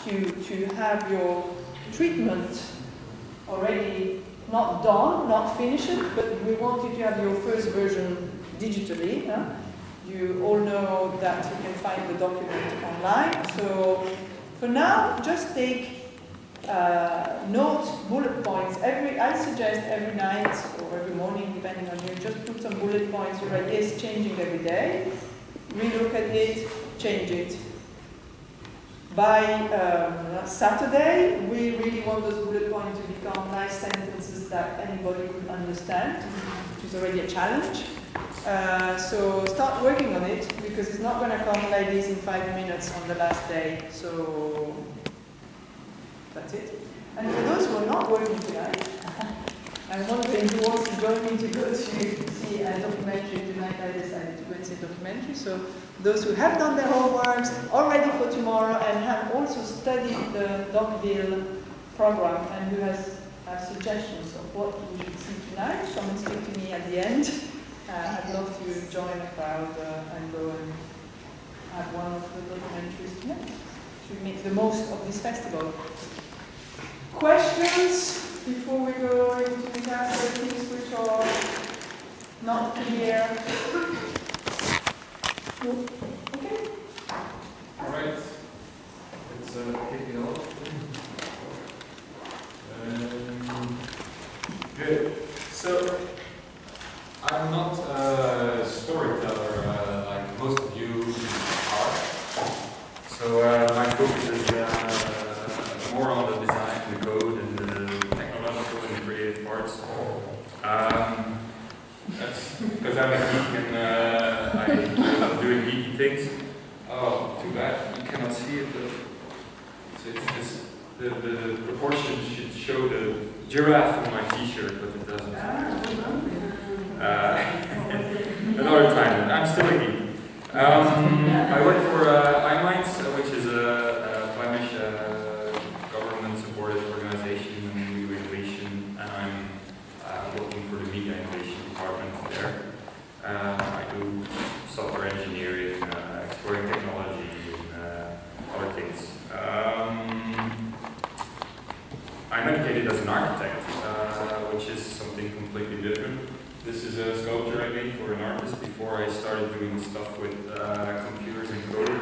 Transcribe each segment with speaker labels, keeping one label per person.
Speaker 1: to have your treatment already not done, not finished, but we want you to have your first version digitally. You all know that you can find the document online. So for now, just take notes, bullet points. I suggest every night or every morning, depending on you, just put some bullet points. Your idea is changing every day. Relook at it, change it. By Saturday, we really want those bullet points to become nice sentences that anybody could understand, which is already a challenge. So start working on it, because it's not going to come like this in 5 minutes on the last day. So that's it. And for those who are not working tonight, I'm wondering who wants to join me to go to see a documentary tonight. I decided to go and see a documentary. So those who have done their homeworks, are ready for tomorrow, and have also studied the Docville program, and who have suggestions of what we should see tonight, come and speak to me at the end. I'd love to join a crowd and go and have one of the documentaries tonight to make the most of this festival. Questions before we go into the things which are not clear? Okay.
Speaker 2: All right. Let's kick it off. Good. So I'm not a storyteller like most of you are. So my focus is more on the design, the code, and the technological and creative parts. That's because I'm a geek and I love doing geeky things. Oh, too bad you cannot see it, but so it's just the proportion should show the giraffe on my T-shirt, but it doesn't. Another time, I'm still a geek. I work for iMinds, which is a Flemish government-supported organization in media innovation, and I'm working for the media innovation department there. I do software engineering, exploring technology, and other things. I'm educated as an architect, which is something completely different. This is a sculpture I made for an artist before I started doing stuff with computers and code.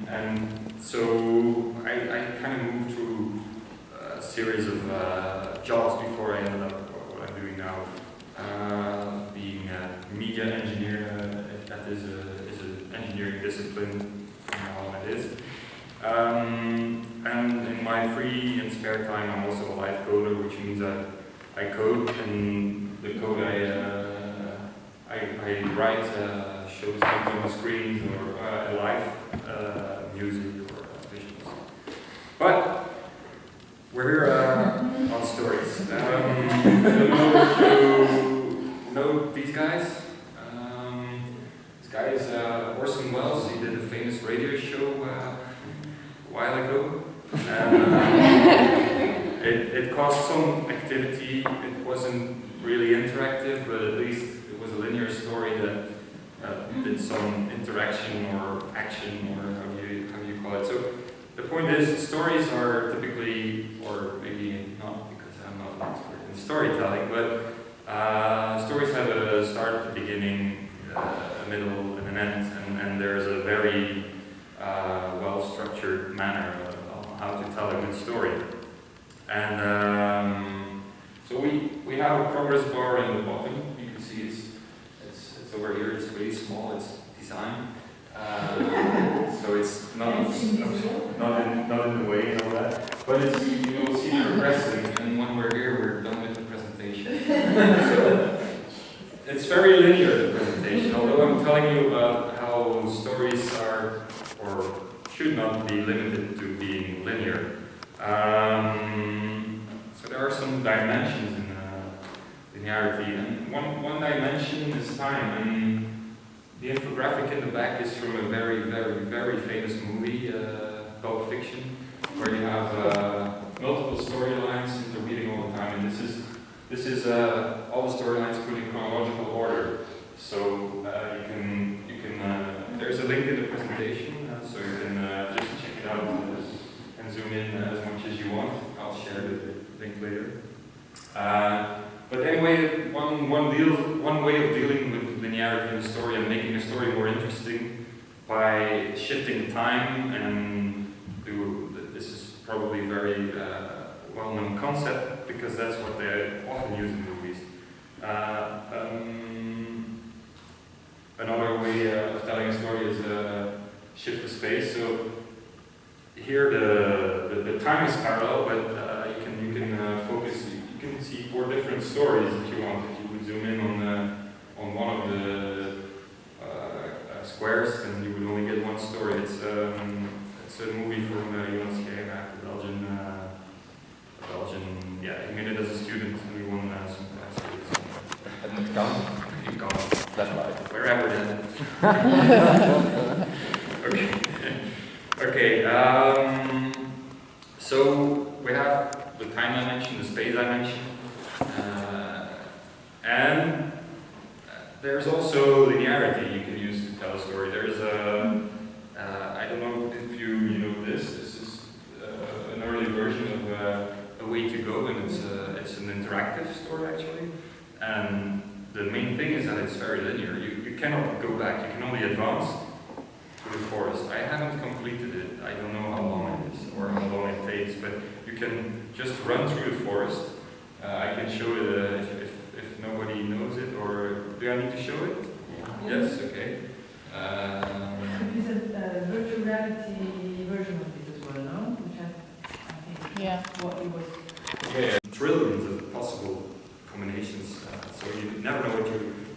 Speaker 2: And so I kind of moved through a series of jobs before I ended up what I'm doing now, being a media engineer, if that is an engineering discipline, how it is. And in my free and spare time, I'm also a live coder, which means that I code, and the code I write shows things on the screen or live music or visuals. But we're here on stories. I don't know if you know these guys. This guy is Orson Welles. He did a famous radio show a while ago. It caused some activity. It wasn't really interactive, but at least it was a linear story that did some interaction or action, or how you call it. So the point is, stories are typically, or maybe not because I'm not an expert in storytelling, but stories have a start at the beginning, a middle, and an end, and there's a very well-structured manner of how to tell a good story. And so we have a progress bar in the bottom. You can see it's over here. It's really small. It's design, so it's not in the way and all that. But it's, you will see progressing. And when we're here, we're done with the presentation. So it's very linear, the presentation. Although I'm telling you about how stories are or should not be limited to being linear. So there are some dimensions in linearity, and one dimension is time. And the infographic in the back is from a very, very, very famous movie, Pulp Fiction, where you have multiple storylines interweaving all the time. And this is all the storylines put in chronological order. So you can there's a link in the presentation, so you can just check it out linearity in the story and making a story more interesting by shifting the time and this is probably a very well-known concept because that's what they often use in movies. Another way of telling a story is shift the space. So here the time is parallel, but you can focus. You can see 4 different stories if you want. If you would zoom in on one of the squares, then you would only get one story. It's a movie from Belgian. Yeah, he made it as a student, and we won some classes.
Speaker 3: And it counts?
Speaker 2: You can't.
Speaker 3: That's right.
Speaker 2: Wherever then. Okay. Okay. So we have the time dimension, the space dimension, and there's also linearity you can use to tell a story. There's I don't know if you know this. This is an early version of A Way to Go, and it's an interactive story actually. And the main thing is that it's very linear. You cannot go back. You can only advance to the forest. I haven't completed it. I don't know how long it is or how long it takes, but you can just run through the forest. I can show it if nobody knows it, or do I need to show it? Yes, okay.
Speaker 4: There is a virtual reality version of it as well, no? Which I think what it was.
Speaker 2: Yeah, trillions of possible combinations, so you never know what you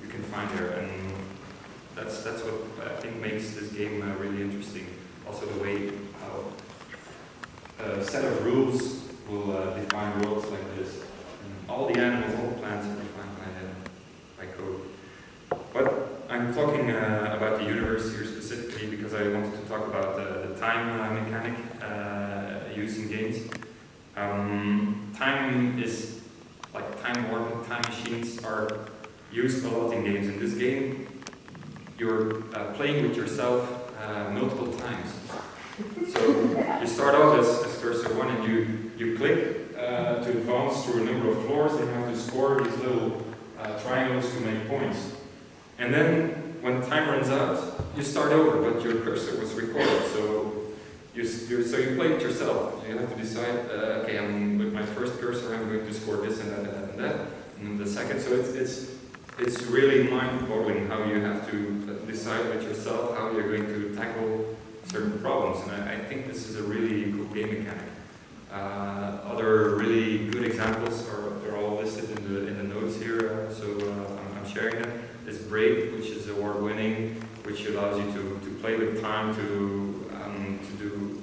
Speaker 2: can find there, and that's what I think makes this game really interesting. Also the way how a set of rules will define worlds like this. And all the animals, all the plants are defined by code. But I'm talking about the universe here specifically because I wanted to talk about the time mechanic used in games. Time is like time warp, time machines are used a lot in games. In this game, you're playing with yourself multiple times. So you start off as cursor 1 and you click to advance through a number of floors, and you have to score these little triangles to make points. And then when time runs out, you start over, but your cursor was recorded. So you play it yourself. You have to decide, okay, with my first cursor, I'm going to score this and that and that and that. And then the second, so it's really mind-boggling how you have to decide with yourself how you're going to tackle certain problems. And I think this is a really cool game mechanic. Other really good examples are all listed in the notes here, so I'm sharing them. There's Break, which is award-winning, which allows you to play with time to do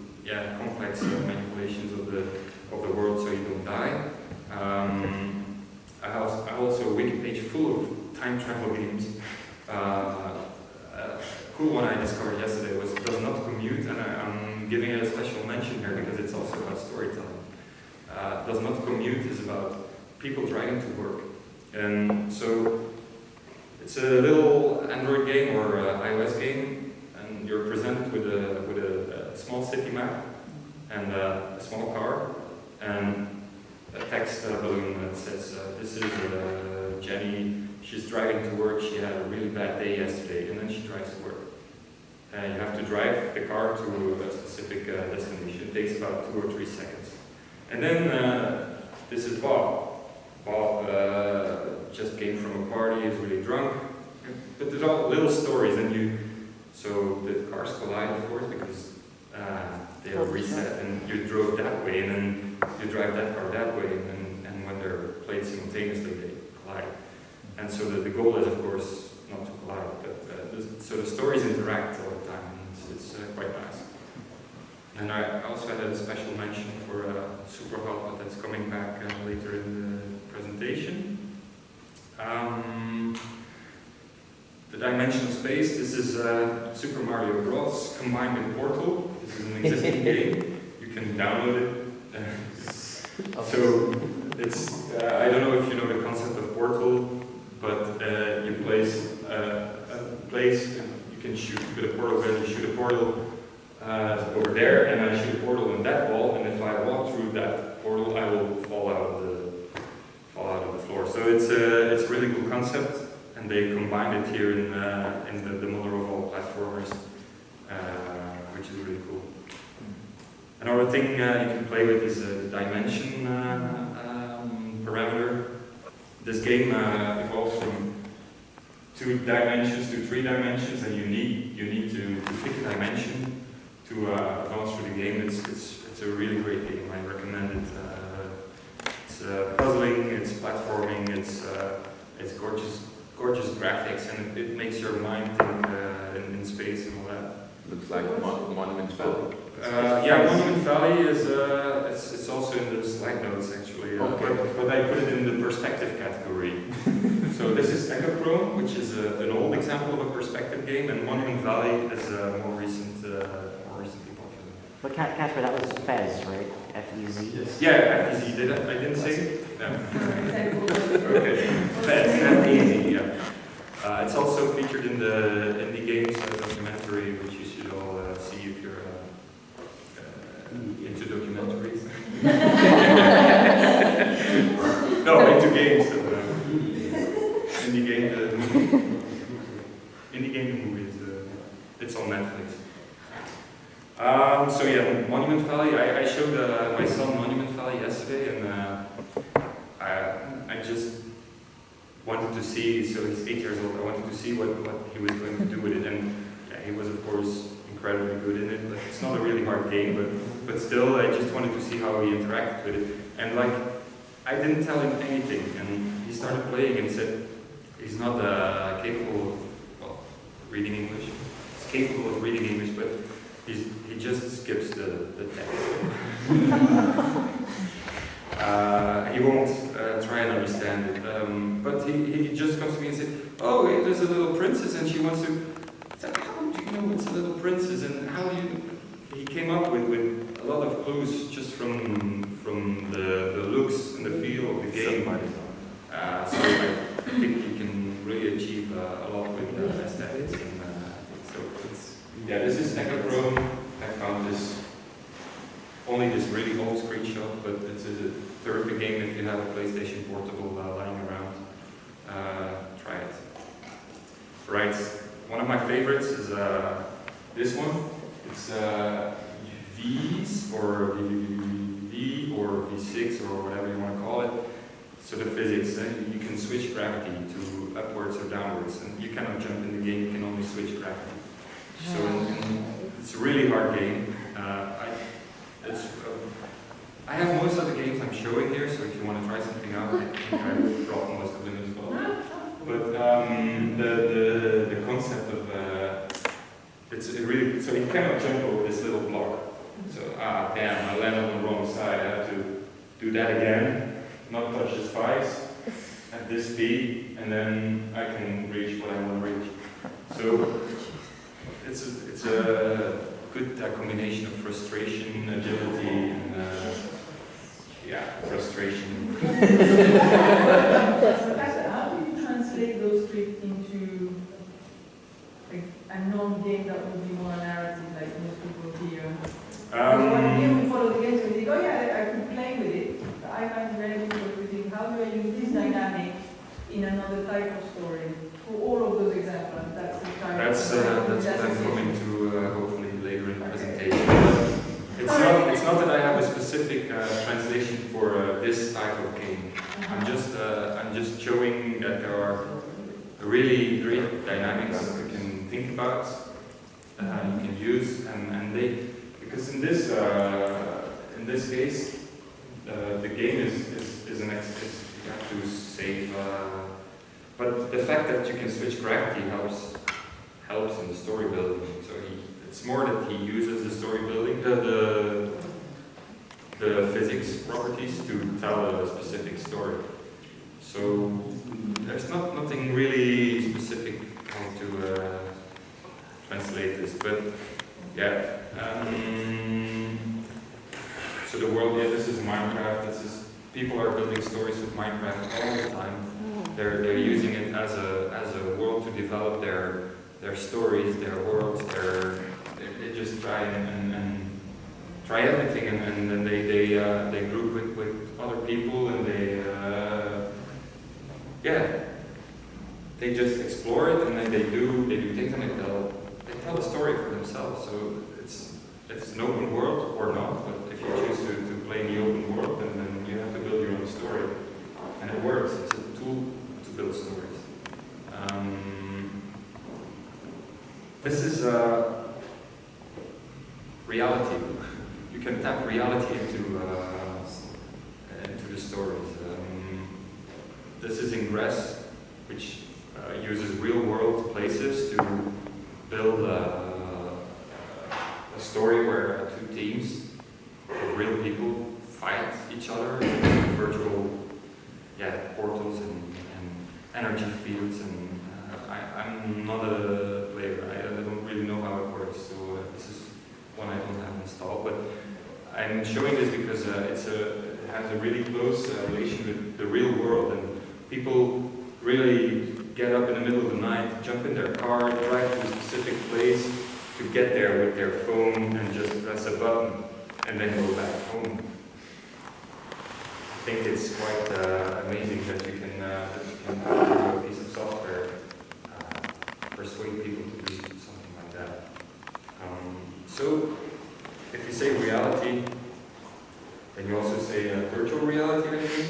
Speaker 2: complex manipulations of the world so you don't die. I also a wiki page full of time travel games. A cool one I discovered yesterday was Does Not Commute, and I'm giving it a special mention here because it's also about storytelling. Does Not Commute is about people driving to work, and so it's a little Android game or iOS game, and you're presented with a small city map and a small car and a text balloon that says, this is Jenny, she's driving to work, she had a really bad day yesterday, and then she drives to work. You have to drive the car to a specific destination. It takes about 2 or 3 seconds. And then this is Bob. Bob just came from a party, is really drunk. But there's all little stories, and so the cars collide, of course, because they are reset, and you drove that way, and then you drive that car that way, and when they're played simultaneously, they collide. And so the goal is, of course, not to collide, but so the stories interact all the time, and it's quite nice. And I also had a special mention for Super Hot, but that's coming back later in the presentation. The dimensional space, this is Super Mario Bros. Combined with Portal. This is an existing game. You can download it. So it's, I don't know if you know the concept of Portal, but you place a place, and you can shoot with a portal gun, you shoot a portal over there, and I shoot a portal in that wall, and if I walk through that portal, I will fall out of the floor. So it's a really cool concept, and they combined it here Another thing you can play with is the dimension parameter. This game evolves from 2 dimensions to 3 dimensions, and you need to pick a dimension to advance through the game. It's a really great game. I recommend it. It's puzzling, it's platforming, it's gorgeous graphics, and it makes your mind think in space and all that.
Speaker 3: Looks like Monument Valley.
Speaker 2: Yeah, Monument Valley is it's also in the slide notes actually, but I put it in the perspective category. So this is Echochrome, which is an old example of a perspective game, and Monument Valley is more recently popular.
Speaker 5: But Casper, that was Fez, right? F-E-Z?
Speaker 2: Yes. Yeah, FEZ. I didn't say it? No. Okay. Fez, FEZ, yeah. It's also featured in the Indie Games documentary, which you should all see if you're into documentaries. No, into games. Indie Game, the movie. It's on Netflix. So yeah, Monument Valley. I showed my son Monument Valley yesterday, and I just wanted to see. So he's 8 years old. I wanted to see what he was going to do with it, and yeah, he was of course incredibly good in it. Like, it's not a really hard game, but still, I just wanted to see how he interacted with it. And like, I didn't tell him anything, and he started playing and said he's not capable of reading English. He's capable of reading English, but he just skips the text. He won't try and understand it. But he just comes to me and said, "Oh, hey, there's a little princess, and she wants to." It's like, how do you know it's a little princess, and how do you? He came up with a lot of clues just from the looks and the feel of the game. So I think you can really achieve a lot with aesthetics. And so yeah, this is Echochrome. I found only this really old screenshot, but it's a terrific game if you have a PlayStation Portable lying around. Try it. Right, one of my favorites is this one. It's V's or V or V6 or whatever you want to call it. So the physics, you can switch gravity to upwards or downwards, and you cannot jump in the game, you can only switch gravity. So it's a really hard game. I have most of the games I'm showing here, so if you want to try something out, I think I brought most of them as well. But the concept of so you cannot jump over this little block. So damn, I landed on the wrong side. I have to do that again, not touch the spikes at this speed, and then I can reach what I want to reach. So it's a good combination of frustration, agility, and frustration.
Speaker 4: How do you translate those scripts into a non-game that would be more narrative, like most people here? When we follow the games, we think, oh yeah, I could play with it, but I find it very difficult to think, how do I use this dynamic in another type of story? For all of those examples, that's the kind
Speaker 2: that's what I'm going to hopefully later in the presentation. It's not that I have a specific translation for this type of game. I'm just showing that there are really great dynamics that you can think about, you can use, and they, because in this case, the game is an exercise. You have to save, but the fact that you can switch gravity helps in the story building. So it's more that he uses the story building, the physics properties to tell a specific story. So there's nothing really specific how to translate this, but yeah. So the world, this is Minecraft. People are building stories with Minecraft all the time. They're using it as a world to develop their stories, their worlds. They just try and try everything, and then they group with other people, and they just explore it, and then they do things, and they tell a story for themselves. So it's an open world. This is reality. You can tap reality into the stories. This is Ingress, which uses real-world places to build a story where two teams of real people fight each other in virtual portals and energy fields. And I'm not a player. I don't really know how it works, so this is one I don't have installed. But I'm showing this because it has a really close relation with the real world, and people really get up in the middle of the night, jump in their car, drive to a specific place to get there with their phone and just press a button and then go back home. I think it's quite amazing that you can through a piece of software persuade people to do something like that. So, if you say reality, then you also say virtual reality, maybe?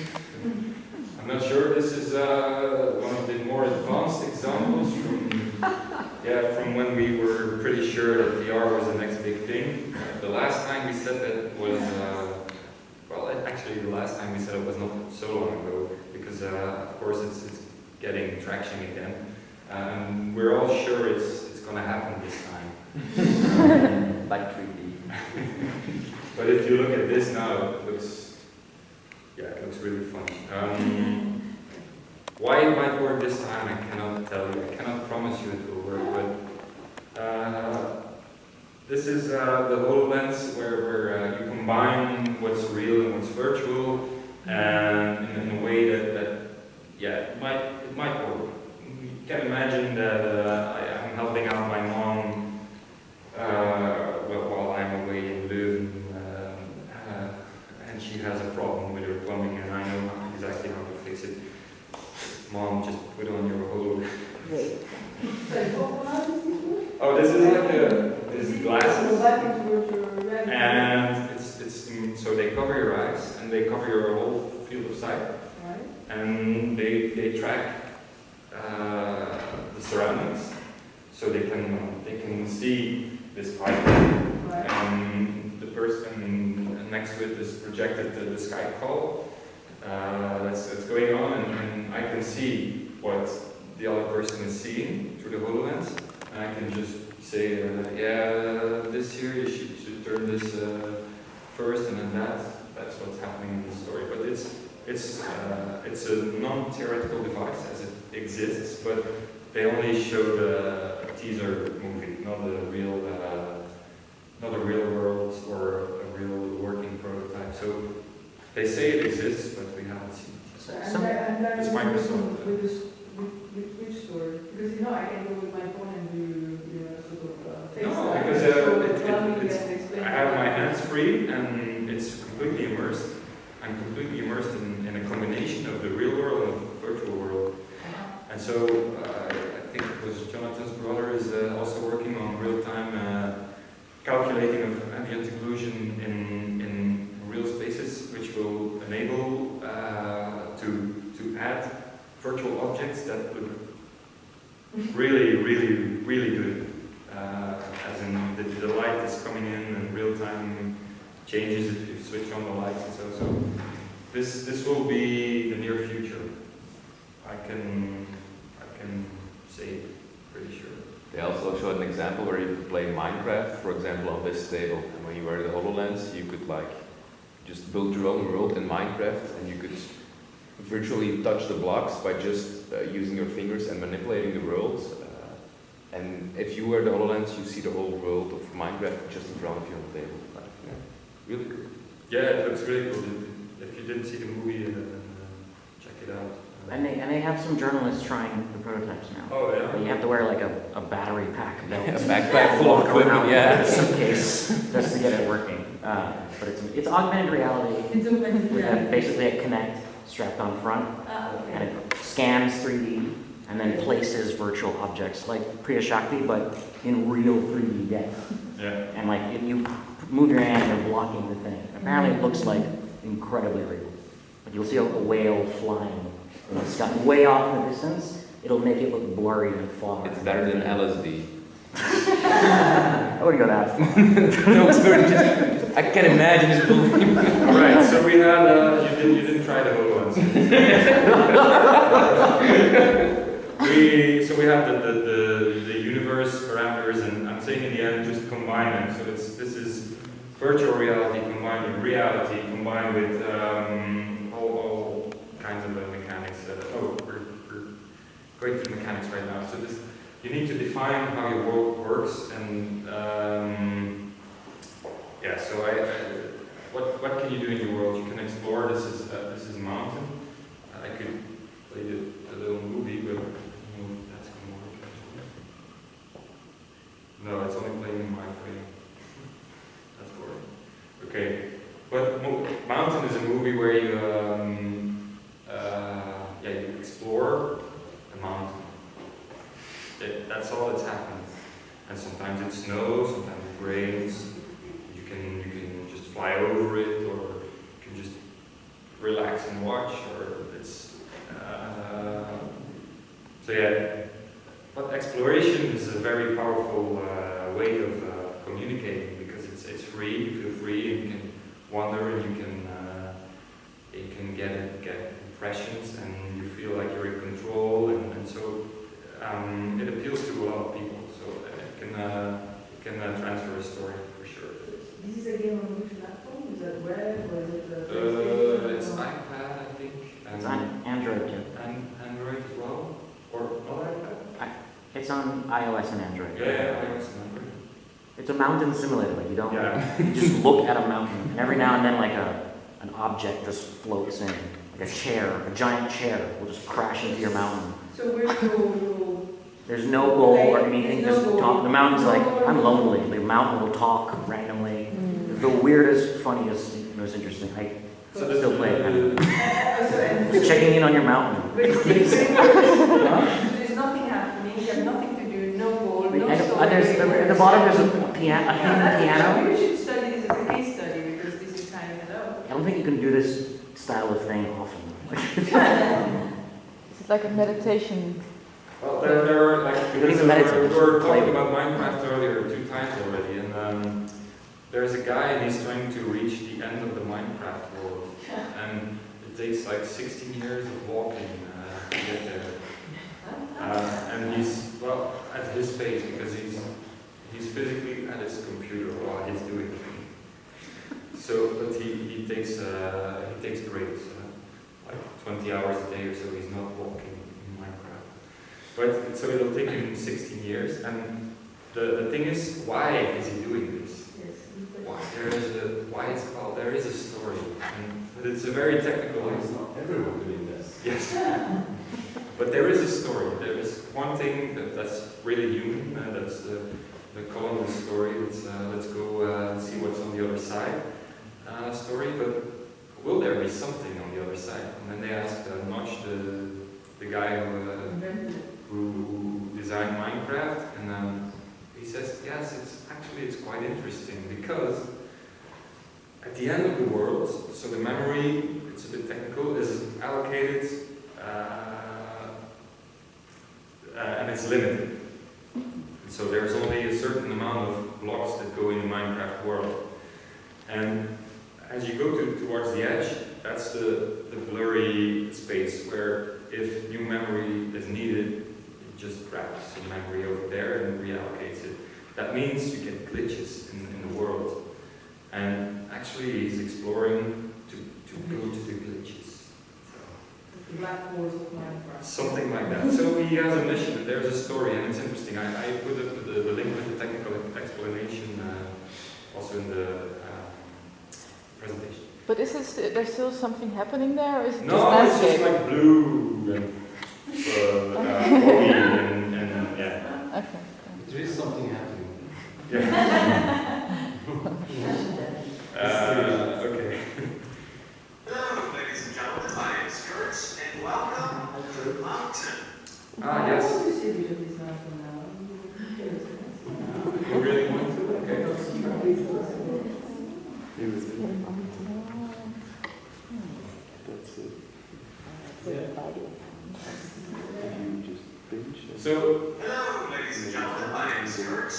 Speaker 2: I'm not sure this is one of the more advanced examples from when we were pretty sure that VR was the next big thing. The last time we said that was, actually the last time we said it was not so long ago, because of course it's getting traction again. We're all sure it's going to happen this time.
Speaker 3: Like 3D.
Speaker 2: But if you look at this now, it looks really fun. Why it might work this time, I cannot tell you. I cannot promise you it will work, but this is the HoloLens where you combine what's real and what's virtual, and in a way that it might work. You can imagine that I'm helping out my mom while I'm away in Leuven, and she has a problem with her plumbing, and I know exactly how to fix it. Mom, just put on your HoloLens. Oh, this is like these glasses, and so they cover your eyes and they cover your whole field of sight, and they track the surroundings, so they can see this pipe, and the person next to it is projected the Skype call that's going on, and I can see what the other person is seeing through the HoloLens, and I can just say, this here, you should turn this first, and then that's what's happening in the story. But it's a non-theoretical device as it exists, but they only showed a teaser movie, not a real world or a real working prototype. So they say it exists, but we haven't seen it. It's Microsoft.
Speaker 4: With which story? Because I can go with my phone and do sort of face.
Speaker 2: No, because I have my hands free and it's completely immersed. I'm completely immersed in a combination of the real world and the virtual world. And so I think it was Jonathan's brother is also working on real-time calculating of ambient occlusion in real spaces, which will enable to add virtual objects that look really, really, really good. As in the light is coming in and real time changes if you switch on the lights and so. This will be the near future. I can say pretty sure.
Speaker 3: They also showed an example where you could play Minecraft, for example, on this table. And when you wear the HoloLens, you could just build your own world in Minecraft, and you could virtually touch the blocks by just using your fingers and manipulating the worlds. And if you wear the HoloLens, you see the whole world of Minecraft just in front of you on the table. Really cool.
Speaker 2: Yeah, it looks really cool. If you didn't see the movie, check it out.
Speaker 5: And they have some journalists trying the prototypes now.
Speaker 2: Oh yeah.
Speaker 5: But you have to wear like a battery pack belt.
Speaker 3: A backpack full of equipment,
Speaker 5: a suitcase just to get it working. But it's augmented reality.
Speaker 4: It's augmented
Speaker 5: With
Speaker 4: reality.
Speaker 5: basically a Kinect strapped on front, and it scans 3D and then places virtual objects like Priya Shakti, but in real 3D depth.
Speaker 2: Yeah.
Speaker 5: And if you move your hand, you're blocking the thing. Apparently, it looks like incredibly real. Like you'll see a whale flying in the sky, way off in the distance. It'll make it look blurry and far.
Speaker 3: It's better than LSD.
Speaker 5: I wouldn't go that far.
Speaker 3: No, it's very just I can imagine this movie.
Speaker 2: All right, so we had you didn't try the HoloLens. we have the universe parameters, and I'm saying in the end just combine them. So this is virtual reality combined with reality combined with all kinds of mechanics. We're going to the mechanics right now. So you need to define how your world works, and yeah. So what can you do in your world? You can explore. This is a mountain. I could play the little movie, but I don't know if that's going to work. No, it's only playing in my frame. That's boring. Okay, but Mountain is a movie where you you explore a mountain. That's all that's happening. And sometimes it snows, sometimes it rains. You can just fly over it, or you can just relax and watch, or it's but exploration is a very powerful way of communicating, because it's free. You feel free, and you can wander, and you can get impressions, and you feel like you're in control, and so it appeals to a lot of people. So it can transfer a story for sure.
Speaker 4: This is a game on which platform? Is that web, or is it
Speaker 2: It's iPad, I think.
Speaker 5: It's on Android too.
Speaker 2: And Android as well? Or not iPad?
Speaker 5: It's on iOS and Android.
Speaker 2: Yeah, iOS and Android.
Speaker 5: It's a mountain simulator. Like you don't.
Speaker 2: Yeah.
Speaker 5: You just look at a mountain, and every now and then, like an object just floats in, like a giant chair will just crash into your mountain.
Speaker 4: So where's your
Speaker 5: There's no goal or anything.
Speaker 4: There's no
Speaker 5: Just
Speaker 4: goal.
Speaker 5: talk. The mountain's like, I'm lonely. The mountain will talk randomly. The weirdest, funniest, most interesting. I
Speaker 2: So
Speaker 5: still play it.
Speaker 4: So
Speaker 5: Just checking in on your mountain.
Speaker 4: there's nothing happening, you have nothing to do, no goal, no
Speaker 5: And
Speaker 4: story.
Speaker 5: at the bottom there's a piano. A
Speaker 4: Yeah,
Speaker 5: piano.
Speaker 4: you should study this as a case study, because this is kind of hello.
Speaker 5: I don't think you can do this style of thing often.
Speaker 6: It's like a meditation.
Speaker 2: Well, there are like,
Speaker 5: You don't even
Speaker 2: because
Speaker 5: meditate,
Speaker 2: we were
Speaker 5: just play
Speaker 2: talking
Speaker 5: with
Speaker 2: about Minecraft earlier 2 times already, and there's a guy, and he's trying to reach the end of the Minecraft world, and it takes like 16 years of walking to get there. And he's, well, at his pace, because he's physically at his computer while he's doing it. So, but he takes breaks, like 20 hours a day or so. He's not walking in Minecraft. But so it'll take him 16 years. And the thing is, why is he doing this? Why it's called? There is a story, but it's a very technical.
Speaker 7: It's not everyone doing this.
Speaker 2: Yes. But there is a story. There is one thing that's really human. That's the Columbus story. Let's go see what's on the other side story. But will there be something on the other side? And then they asked Notch, the guy who designed Minecraft, and he says, yes, it's quite interesting, because at the end of the world, so the memory, it's a bit technical, is allocated. And it's limited. So there's only a certain amount of blocks that go in the Minecraft world. And as you go towards the edge, that's the blurry space where if new memory is needed, it just grabs some memory over there and reallocates it. That means you get glitches in the world. And actually he's exploring to go to the glitches.
Speaker 4: The black holes of Minecraft.
Speaker 2: Something like that. So he has a mission, and there's a story, and it's interesting. I put the link with the technical explanation also in the presentation.
Speaker 6: But is there's still something happening there, or is it
Speaker 2: No,
Speaker 6: just
Speaker 2: it's
Speaker 6: landscape?
Speaker 2: just like blue and foggy and yeah.
Speaker 6: Okay.
Speaker 7: There is something happening.
Speaker 2: Yeah. Okay.
Speaker 8: Hello, ladies and gentlemen. My name is Kurt, and welcome to Mountain.
Speaker 2: Yes.
Speaker 4: How do you see this mountain now?
Speaker 2: You really want to? Okay.
Speaker 7: That's it.
Speaker 2: So,
Speaker 8: Hello, ladies and gentlemen. My name is Kurt,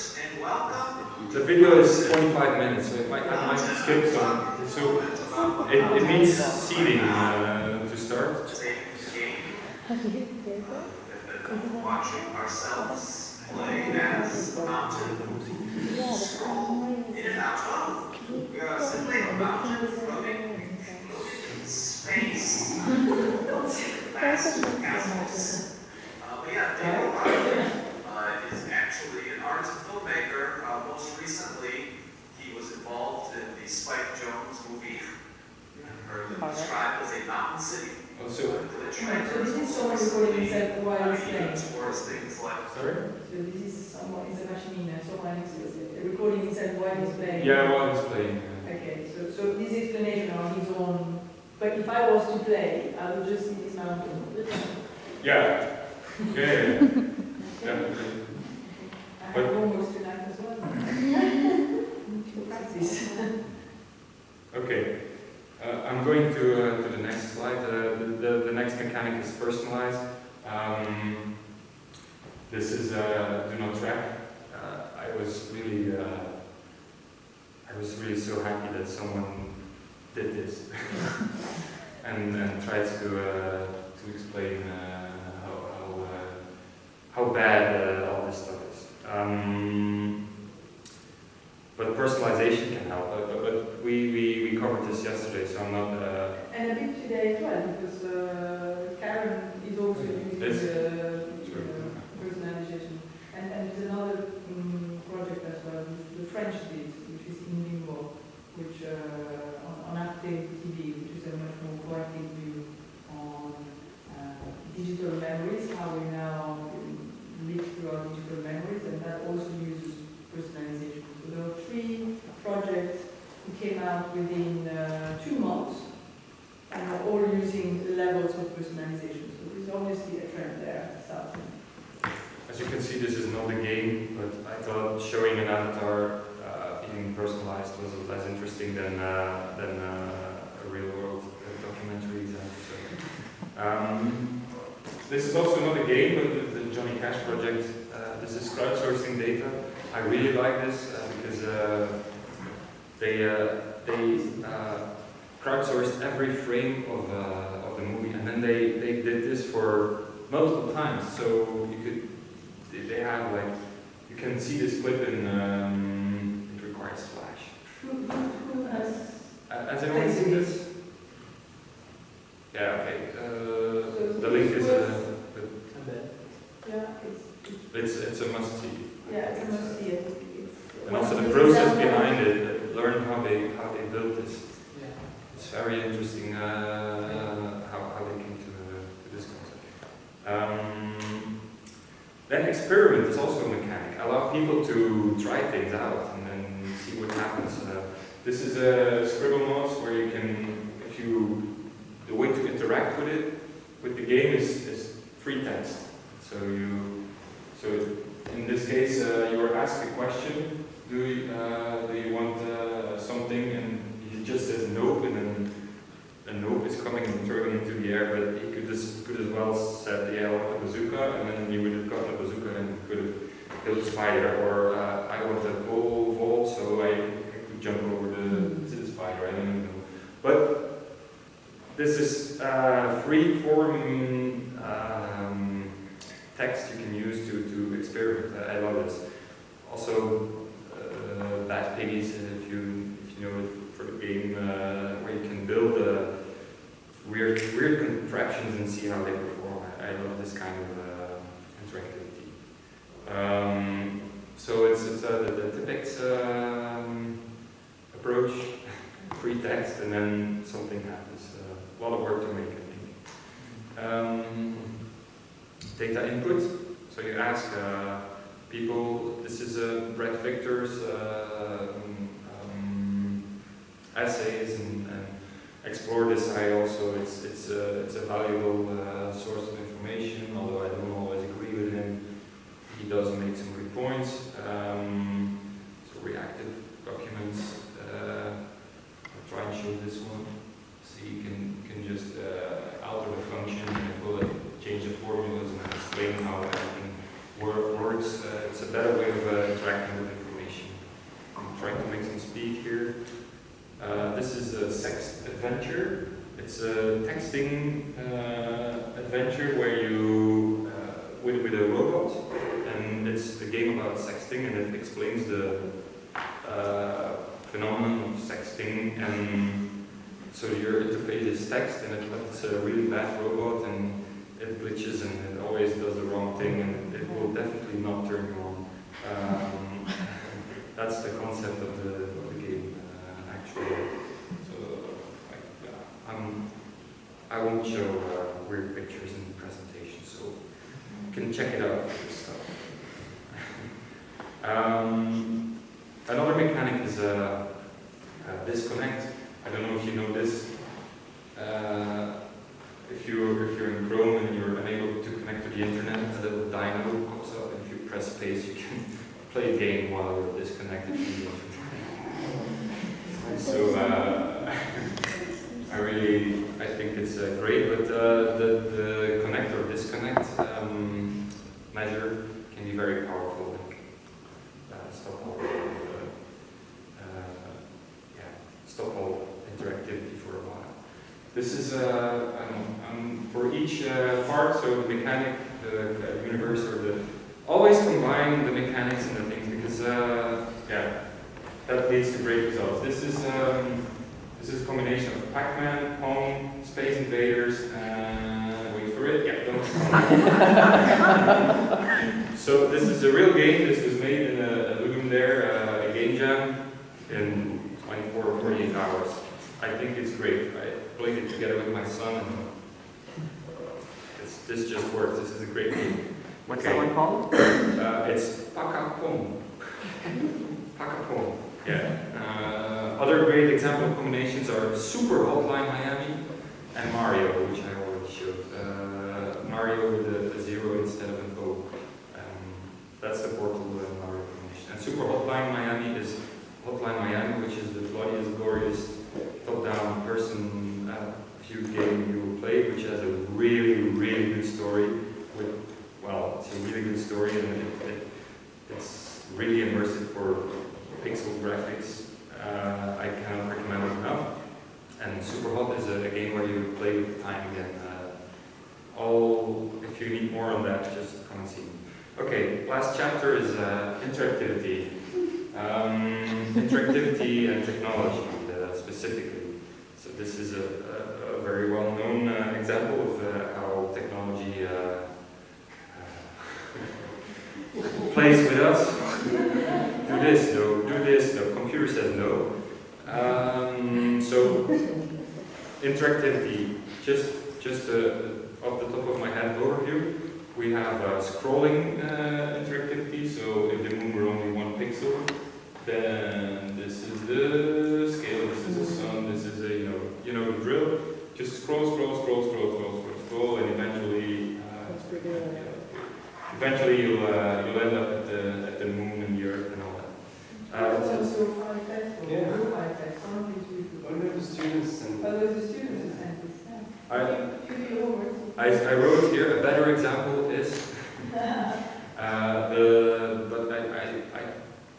Speaker 2: the video is 25 minutes, so I might skip some. So it means seeding to start.
Speaker 8: Watching ourselves play as a mountain. In and out. We are simply a mountain floating in space. Massive castles. But yeah, David Ryan is actually an art filmmaker. Most recently, he was involved in the Spike Jonze movie, described as a mountain city.
Speaker 2: Oh, so,
Speaker 4: So this is someone recording himself while he's playing.
Speaker 8: Towards things like
Speaker 2: sorry?
Speaker 4: So this is someone, it's a machine, someone is recording himself while he's playing.
Speaker 2: Yeah, while he's playing.
Speaker 4: Okay, so this explanation on his own, but if I was to play, I would just see this mountain.
Speaker 2: Yeah. Yeah. Definitely.
Speaker 4: I have homework tonight as well. To practice.
Speaker 2: Okay. I'm going to the next slide. The next mechanic is personalized. This is do not track. I was really so happy that someone did this and tried to explain how bad all this stuff is. But personalization can help. But we covered this yesterday, so I'm not.
Speaker 4: And a bit today as well, because Karen is also using personalization. And there's another project as well, the French did, which is in Limbo, which on Arte TV, which is a much more poetic view on digital memories, how we now live through our digital memories, and that also uses personalization. So there were 3 projects who came out within 2 months and are all using levels of personalization. So there's obviously a trend there starting.
Speaker 2: As you can see, this is not a game, but I thought showing an avatar being personalized was less interesting than a real-world documentary. This is also not a game, but the Johnny Cash project. This is crowdsourcing data. I really like this because they crowdsourced every frame of the movie, and then they did this for multiple times. So they have like, you can see this clip in, it requires Flash.
Speaker 4: Who
Speaker 2: Has anyone seen this? Yeah, okay. The link is,
Speaker 4: yeah,
Speaker 2: it's a must see.
Speaker 4: yeah, it's a must see.
Speaker 2: And also the process behind it, learn how they built this. It's very interesting how they came to this concept. Then experiment is also a mechanic. Allow people to try things out and then see what happens. This is a scribble notes where you can, the way to interact with the game is free text. So in this case, you are asked a question. Do you want something? And he just says nope, and then a nope is coming and throwing into the air. But he could as well said, yeah, I want a bazooka, and then he would have gotten a bazooka and could have killed a spider. Or I want a pole vault, so I could jump over the spider. I don't know. But this is free form text you can use to experiment. I love this. Also, Bad Piggies, if you know it for the game, where you can build weird contraptions and see how they perform. I love this kind of interactivity. So it's the Tipex approach, free text, and then something happens. A lot of work to make, I think. Data input. So you ask people. This is Brett Victor's essays and explore this. It's a valuable source of information. Although I don't always agree with him, he does make some good points. So reactive documents. I'll try and show this one. So you can just alter the function and it will change the formulas and explain how everything works. It's a better way of interacting with information. This is a sex adventure. It's a texting adventure where you with a robot, and it's a game about sexting, and it explains the phenomenon of sexting. And so your interface is text, and it's a really bad robot, and it glitches, and it always does the wrong thing, and it will definitely not turn you on. That's the concept of the game, actually. So, I won't show weird pictures in the presentation, so you can check it out for yourself. Another mechanic is disconnect. I don't know if you know this. If you're in Chrome and you're unable to connect to the internet, a little dino pops up, and if you press space, you can play a game while you're disconnected from the internet. So I think it's great, but the connect or disconnect measure can be very powerful. Like stop all interactivity for a while. This is for each part, so the mechanic, the universe, or always combine the mechanics and the things, because that leads to great results. This is a combination of Pac-Man, Pong, Space Invaders, wait for it, yeah, don't. So this is a real game. This was made in a room there, a game jam, in 24 or 48 hours. I think it's great. I played it together with my son, and this just works. This is a great game.
Speaker 5: What's that one called?
Speaker 2: It's Pac-Pong. Pac-Pong. Yeah. Other great example of combinations are Super Hotline Miami and Mario, which I already showed. Mario with a 0 instead of an O. That's the Portal Mario combination. And Super Hotline Miami is Hotline Miami, which is the bloodiest, goriest, top-down person view game you will play, which has a really, really good story. It's a really good story, and it's really immersive for pixel graphics. I cannot recommend it enough. And Super Hot is a game where you play with the time again. If you need more on that, just come and see me. Okay, last chapter is interactivity. Interactivity and technology, specifically. So this is a very well-known example of how technology plays with us. Do this, no. Do this, no. Computer says no. So interactivity, just off the top of my head overview. We have scrolling interactivity. So if the moon were only 1 pixel, then this is the scale. This is the sun. This is a you know the drill. Just scroll, and eventually you'll end up at the moon and the earth and all that.
Speaker 7: Only the students and
Speaker 2: I wrote here a better example is I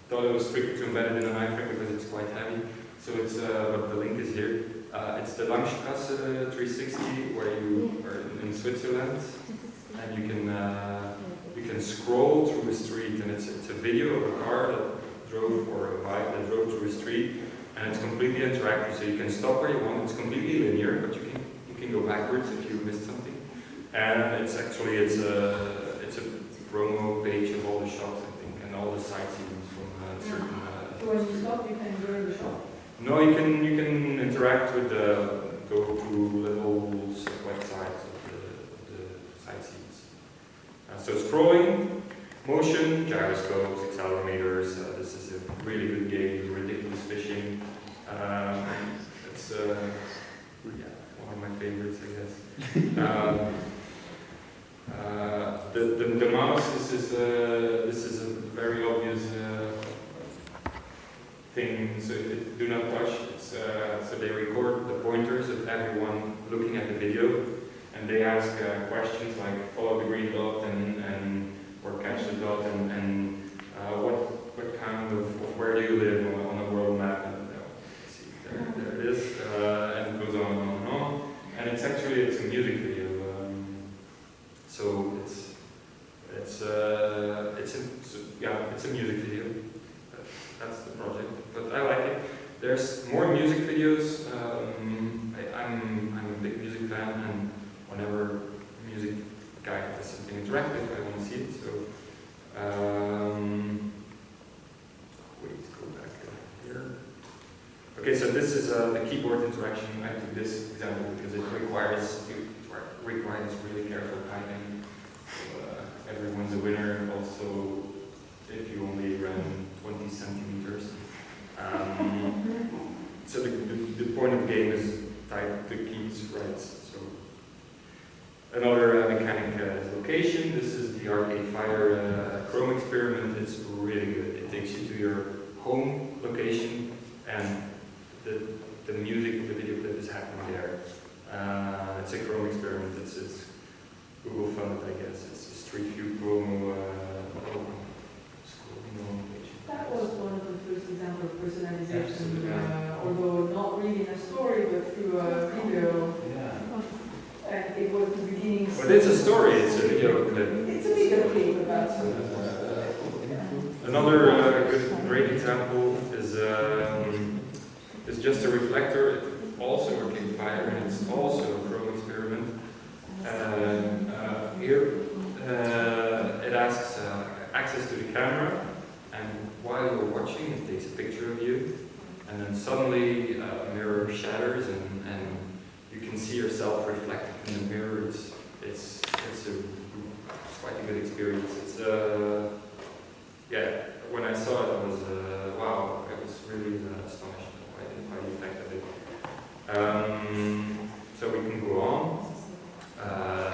Speaker 2: thought it was tricky to embed it in an iframe because it's quite heavy. So it's but the link is here. It's the Langstrasse 360 where you are in Switzerland, and you can scroll through a street, and it's a video of a car that drove, or a bike that drove through a street, and it's completely interactive. So you can stop where you want. It's completely linear, but you can go backwards if you missed something. And it's a promo page of all the shops, I think, and all the sightseeing from certain.
Speaker 4: So when you stop, you can go in the shop?
Speaker 2: No, you can interact with go to little websites of the sightseeings. So scrolling, motion, gyroscopes, accelerometers. This is a really good game. Ridiculous fishing. It's one of my favorites, I guess. The mouse. This is a very obvious thing. So do not touch. So they record the pointers of everyone looking at the video, and they ask questions like follow the green dot or catch the dot and what kind of where do you live on a world map. And let's see, actually it's a music video. So it's a music video. That's the project. But I like it. There's more music videos. I'm a big music fan, and whenever a music guy does something interactive, I want to see it. So wait, go back here. Okay, so this is the keyboard interaction. I took this example because it requires really careful typing. So, everyone's a winner. Also, if you only run 20 centimeters. So the point of the game is type the keys right. So another mechanic is location. This is the Arcade Fire Chrome experiment. It's really good. It takes you to your home location and the music, the video clip is happening there. It's a Chrome experiment. It's Google funded, I guess. It's a Street View promo.
Speaker 4: That was one of the first examples of personalization, although not really in a story, but through a video.
Speaker 2: Yeah.
Speaker 4: And it was the beginning.
Speaker 2: But it's a story. It's a video clip.
Speaker 4: It's a video clip about.
Speaker 2: Another great example is just a reflector. It's also Arcade Fire, and it's also a Chrome experiment. Here, it asks access to the camera, and while you're watching, it takes a picture of you, and then suddenly a mirror shatters, and you can see yourself reflected in the mirror. It's quite a good experience. It's yeah. When I saw it, I was wow. I was really astonished by the effect of it. So we can go on.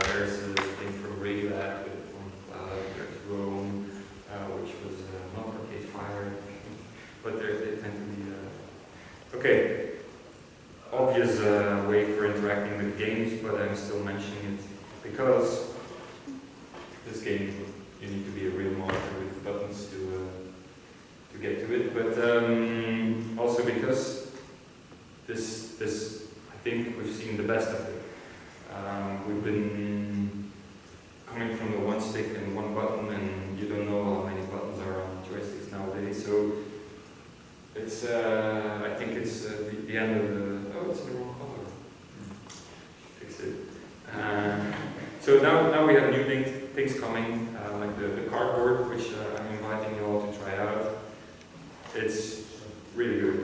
Speaker 2: There's a thing from IFLab with OneCloud. There's Rome, which was not Arcade Fire, but they tend to be okay. Obvious way for interacting with games, but I'm still mentioning it because this game you need to be a real monitor with buttons to get to it, but also because this I think we've seen the best of it. We've been coming from the one stick and one button, and you don't know how many buttons are on joysticks nowadays. So it's I think it's the end of the it's the wrong color. Fix it. So now we have new things coming, like the cardboard, which I'm inviting you all to try out. It's really good.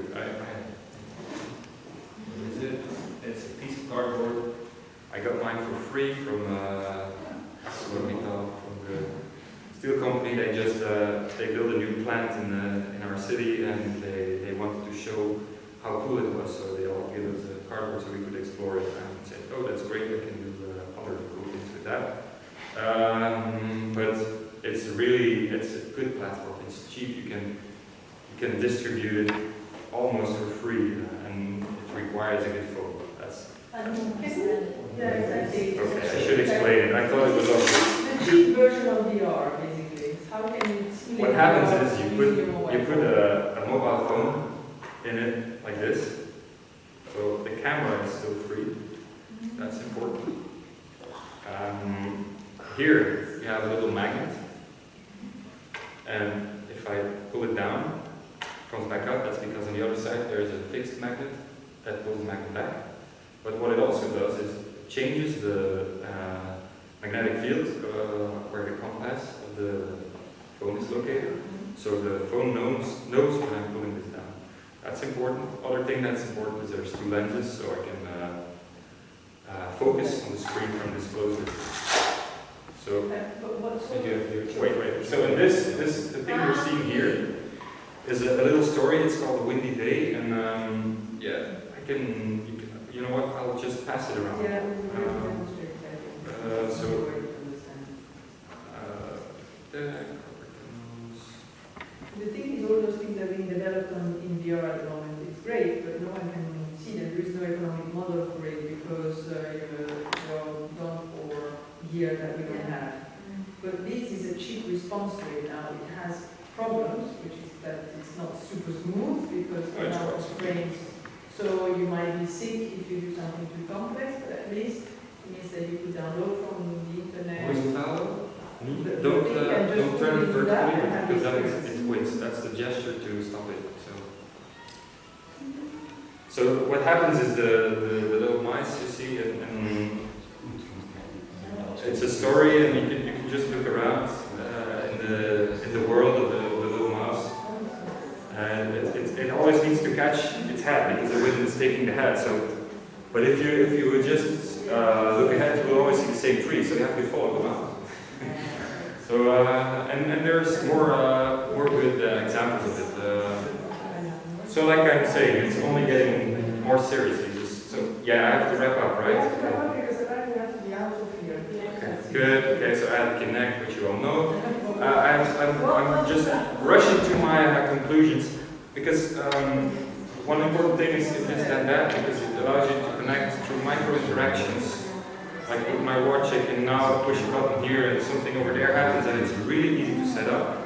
Speaker 2: What is it? It's a piece of cardboard. I got mine for free from from the steel company. They just they built a new plant in our city, and they wanted to show how cool it was. So they all gave us a cardboard so we could explore it and said, "Oh, that's great! I can do other cool things with that." But it's a good platform. It's cheap. You can distribute it almost for free, and it requires a good phone. That's
Speaker 4: yeah, exactly.
Speaker 2: okay. I should explain it. I thought it was obvious.
Speaker 4: The cheap version of VR, basically. How can you simulate?
Speaker 2: What happens is you
Speaker 4: using your
Speaker 2: put
Speaker 4: mobile
Speaker 2: a mobile phone in it like this. So the camera is still free. That's important. Here you have a little magnet, and if I pull it down, it comes back up. That's because on the other side there is a fixed magnet that pulls the magnet back. But what it also does is it changes the magnetic field where the compass of the phone is located. So the phone knows when I'm pulling this down. That's important. Other thing that's important is there's two lenses, so I can focus on the screen from this close distance. So wait. So in this the thing we're seeing here is a little story. It's called A Windy Day, and yeah, you know what? I'll just pass it around.
Speaker 4: Yeah, the thing is, all those things are being developed in VR at the moment. It's great, but no one can see them. There is no economic model for it because you're done for gear that we don't have. But this is a cheap response to it now. It has problems, which is that it's not super smooth because the amount of frames. So you might be sick if you do something too complex, but at least means that you could download from the internet.
Speaker 2: Horizontal? Don't turn it vertically because then it quits. That's the gesture to stop it. So what happens is the little mice you see, and it's a story, and you can just look around in the world of the little mouse, and it always needs to catch its head because the wind is taking the head. So, but if you would just look ahead, you will always see the same tree. So you have to follow the mouse. So and there's more good examples of it. So like I'm saying, it's only getting more serious. So yeah, I have to wrap up, right? Okay. Good. Okay, so I have Connect, which you all know. I'm just rushing to my conclusions because one important thing is that because it allows you to connect through micro interactions. Like with my watch, I can now push a button here and something over there happens, and it's really easy to set up.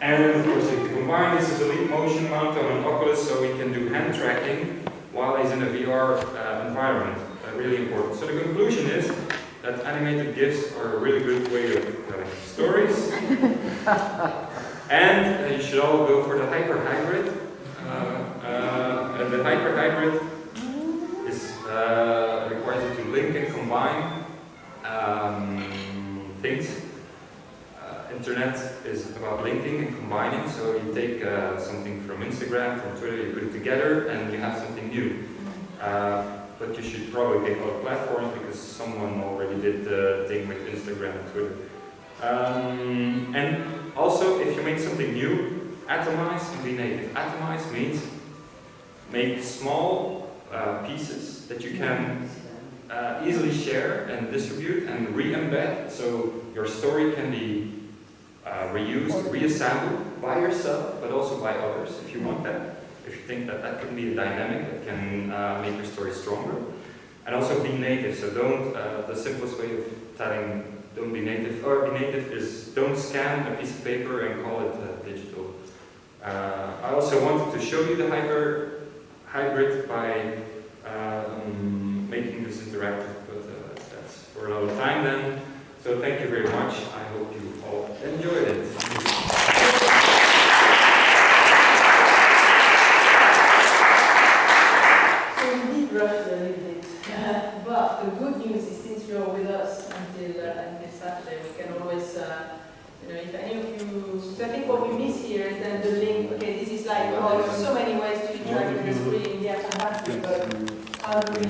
Speaker 2: And of course, to combine this is a Leap Motion mount on an Oculus, so we can do hand tracking while he's in a VR environment. Really important. So the conclusion is that animated GIFs are a really good way of telling stories. And you should all go for the hyper-hybrid. And the hyper-hybrid is requires you to link and combine things. Internet is about linking and combining, so you take something from Instagram, from Twitter, you put it together, and you have something new. But you should probably take other platforms because someone already did the thing with Instagram and Twitter. And also, if you make something new, atomize and be native. Atomize means make small pieces that you can easily share and distribute and re-embed, so your story can be reused, reassembled by yourself, but also by others if you want that. If you think that that can be a dynamic that can make your story stronger. And also be native, so don't, the simplest way of telling don't be native, or be native is don't scan a piece of paper and call it digital. I also wanted to show you the hybrid by making this interactive, but that's for another time then. So thank you very much, I hope you all enjoyed it.
Speaker 4: Rushed a little bit, but the good news is since you're with us until Saturday, we can always, if any of you, so I think what we miss here is then the link. Okay, this is like, well, there's so many ways to interact with the screen. Yeah, fantastic, but how do we